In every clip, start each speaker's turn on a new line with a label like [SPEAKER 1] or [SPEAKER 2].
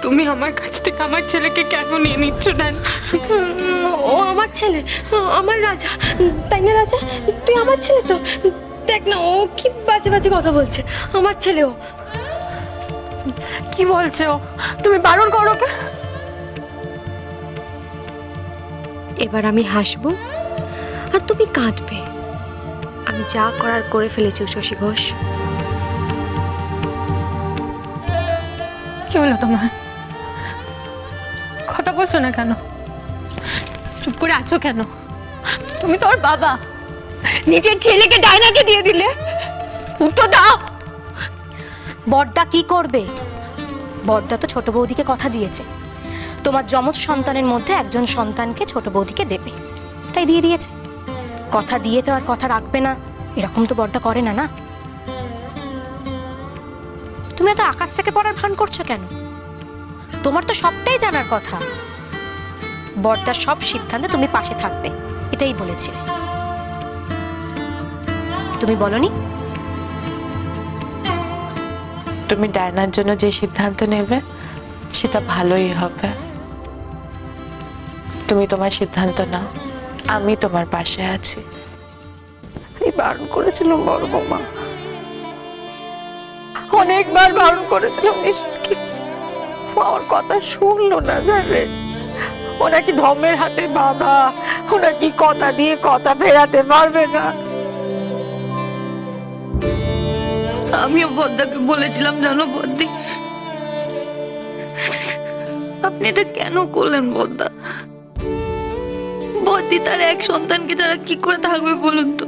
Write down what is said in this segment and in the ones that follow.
[SPEAKER 1] তুমি আমার কাছ থেকে আমার ছেলেকে কেন নিয়ে নিচ্ছ না?
[SPEAKER 2] ও আমার ছেলে, আমার রাজা, তাই না রাজা? তুই আমার ছেলে তো। দেখ না ও কি বাজে বাজে কথা বলছে। আমার ছেলে ও।
[SPEAKER 1] কি বলছো? তুমি বারণ করো ওকে।
[SPEAKER 2] এবার আমি হাসবো আর তুমি কাঁদবে। আমি যা করার করে ফেলেছি শশী ঘোষ।
[SPEAKER 1] কি হলো তোমার? কথা বলছো না কেন? চুপ করে আছো কেন? তুমি তো ওর বাবা, নিজের ছেলেকে ডায়নাকে দিয়ে দিলে। উত্তর দাও।
[SPEAKER 3] বড়দা কি করবে? বড়দা তো ছোট বৌদিকে কথা দিয়েছে তোমার যমজ সন্তানের মধ্যে একজন সন্তানকে ছোট বৌদিকে দেবে, তাই দিয়ে দিয়েছে। কথা দিয়ে তো আর কথা রাখবে না, এরকম তো বড়দা করে না। না, তুমি তো আকাশ থেকে পড়ার ভান করছো কেন? তোমার তো সবটাই জানার কথা। বড়দার সব সিদ্ধান্তে তুমি পাশে থাকবে, এটাই বলেছিলে। তুমি বলনি?
[SPEAKER 1] তুমি ডায়নার জন্য যে সিদ্ধান্ত নেবে সেটা ভালোই হবে। তুমি তোমার সিদ্ধান্ত নাও, আমি তোমার পাশে আছি। আমি বারণ করেছিলাম বড় বৌমা, অনেকবার বারণ করেছিলাম নিশিতকে, আমার কথা শুনলো না। জানে ও নাকি ধর্মের হাতে বাঁধা, ও নাকি কথা দিয়ে কথা ফেরাতে পারবে না।
[SPEAKER 4] আমিও বদ্দাকে বলেছিলাম, জানো বদ্দি, আপনি এটা কেন করলেন বদ্দা? বদ্দি তার এক সন্তানকে যারা কি করে থাকবে বলুন তো?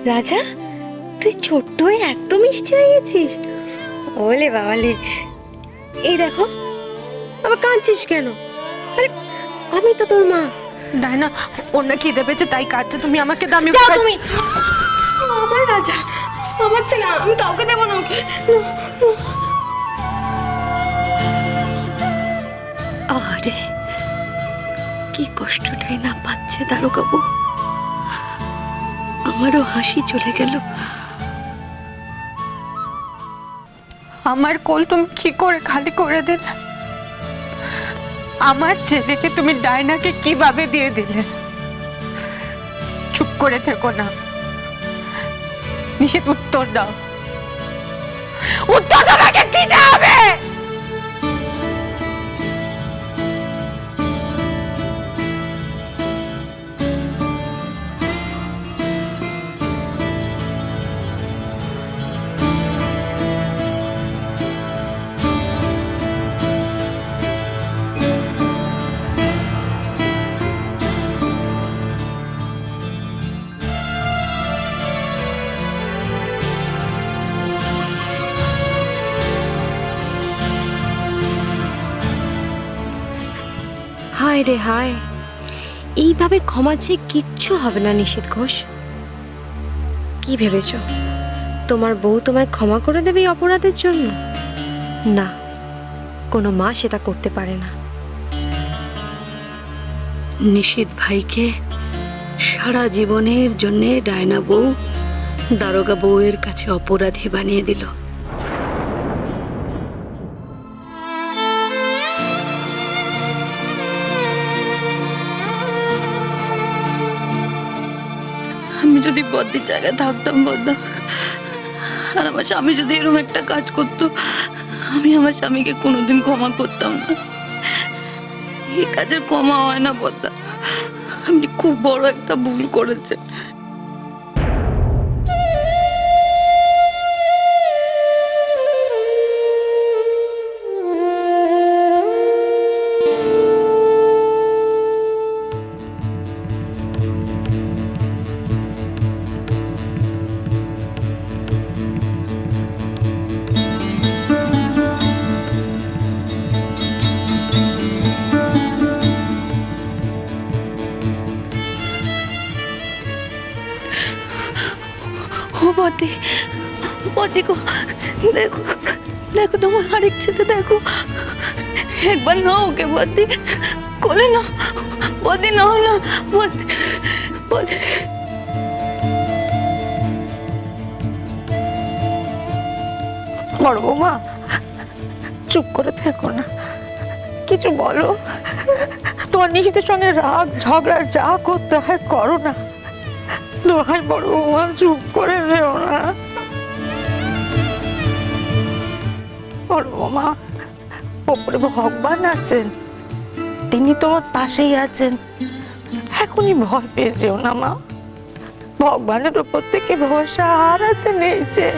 [SPEAKER 2] রাজা, তুই ছোট্ট হয়ে এত মিষ্টি হয়ে গেছিস। ওলে বাবালে, এই দেখো আবার কাঁদছিস কেন? আরে আমি তো তোর মা।
[SPEAKER 1] ডায়না ওর না খিদে পেয়েছে তাই কাঁদছে, তুমি আমাকে দামি
[SPEAKER 2] যাও তুমি। আমার রাজা, আমার ছেলে, আমি কাউকে দেবো না ওকে। আরে কি কষ্টটাই না পাচ্ছে দারোগা বউ। আমারও হাসি চলে গেল।
[SPEAKER 1] আমার কোল তুমি কি করে খালি করে দিলে? আমার ছেলেকে তুমি ডায়নাকে কিভাবে দিয়ে দিলে? চুপ করে থেকো না, নিষেধ উত্তর দাও। উত্তর তোমাকে দিতে হবে।
[SPEAKER 2] হায় রে হায়, এইভাবে ক্ষমা চেয়ে কিচ্ছু হবে না নিশীথ ঘোষ। কি ভেবেছ তোমার বউ তোমায় ক্ষমা করে দেবে এই অপরাধের জন্য? না, কোনো মা সেটা করতে পারে না।
[SPEAKER 4] নিশিত ভাইকে সারা জীবনের জন্য ডায়না বউ দারোগা বউয়ের কাছে অপরাধী বানিয়ে দিল। আমি যদি বদ্দির জায়গায় থাকতাম বদ্দা, আর আমার স্বামী যদি এরকম একটা কাজ করতো, আমি আমার স্বামীকে কোনোদিন ক্ষমা করতাম না। এই কাজের ক্ষমা হয় না বদ্দা, আপনি খুব বড় একটা ভুল করেছেন। ও বদ্দি, বদ্দি গো, দেখো দেখো তোমার আরেক ছেলে, দেখো একবার নাও ওকে বদ্দি, কোলে নাও বদ্দি, নাও না বদ্দি, বদ্দি।
[SPEAKER 1] বড় বৌমা, চুপ করে থেকো না, কিছু বলো। তোমার নিশিতের সঙ্গে রাগ ঝগড়া যা করতে হয় করো না। দোহাই বড় বৌমা, চুপ করে যেও না। বড় বৌমা, ওপরে ভগবান আছেন, তিনি তোমার পাশেই আছেন। এখনই ভয় পেয়ে যেও না মা, ভগবানের উপর থেকে ভরসা হারাতে নেই যে।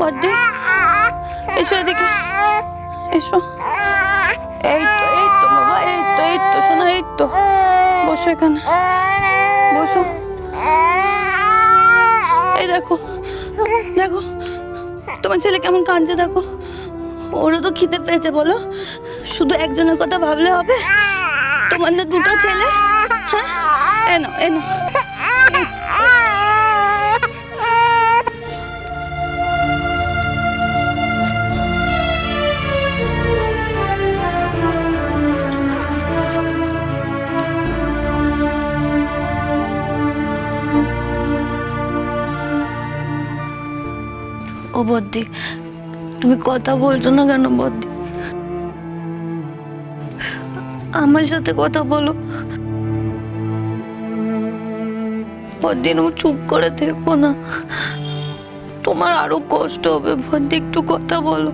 [SPEAKER 4] বদ্দি, এসো এদিকে, এসো। এই তো বাবা, এই তো শোনা, এই তো বসো এখানে, বসো। এই দেখো, দেখো তোমার ছেলে কেমন কাঁদছে, দেখো। ওরও তো খিদে পেয়েছে, বলো। শুধু একজনের কথা ভাবলে হবে? তোমার না দুটো ছেলে? হ্যাঁ, এনো এনো। ও বদ্দি, তুমি কথা বলছো না কেন বদ্দি? আমার সাথে কথা বলো বদ্দি, তুমি চুপ করে থেকো না, তোমার আরো কষ্ট হবে বদ্দি, একটু কথা বলো।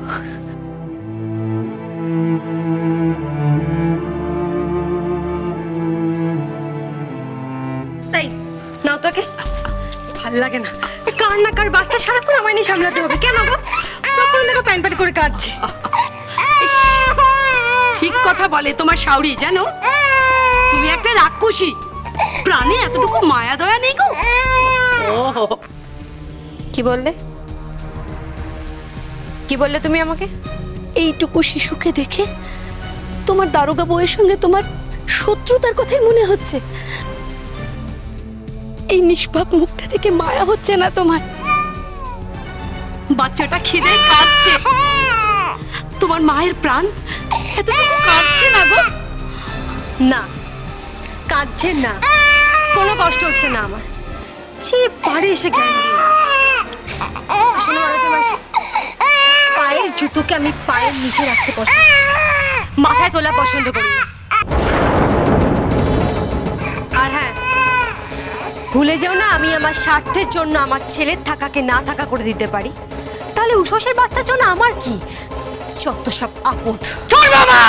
[SPEAKER 2] তাই নাও, তোকে ভাল লাগে না? কার না কার বাচ্চা সারাক্ষণ আমায় নিয়ে সামলাতে হবে, কেন গো? তখন দেখো প্যান প্যান করে কাঁদছে। ঠিক কথা বলে তোমার শাউরি, জানো তুমি একটা রাক্ষসী, প্রাণে এতটুকু মায়া দয়া নেই গো। কি বললে, কি বললে তুমি আমাকে?
[SPEAKER 3] এইটুকু শিশুকে দেখে তোমার দারোগা বউয়ের সঙ্গে তোমার শত্রুতার কথাই মনে হচ্ছে? এই নিষ্পাপ মুখটা দেখে মায়া হচ্ছে না তোমার?
[SPEAKER 2] বাচ্চাটা খিদে কাঁদছে, তোমার মায়ের প্রাণ এতটুকু কাঁদছে না গো? না, কাঁদছে না, কোনো কষ্ট হচ্ছে না আমার। যে পারে এসে জ্ঞান দিয়ে আসলে পায়ের জুতোকে আমি পায়ের নিচে রাখতে পছন্দ, মাথায় তোলা পছন্দ করি না। আর হ্যাঁ, ভুলে যেও না, আমি আমার স্বার্থের জন্য আমার ছেলের থাকাকে না থাকা করে দিতে পারি। তাহলে উষসের বাচ্চার জন্য আমার কি? যত সব আপদ। চল বাবা।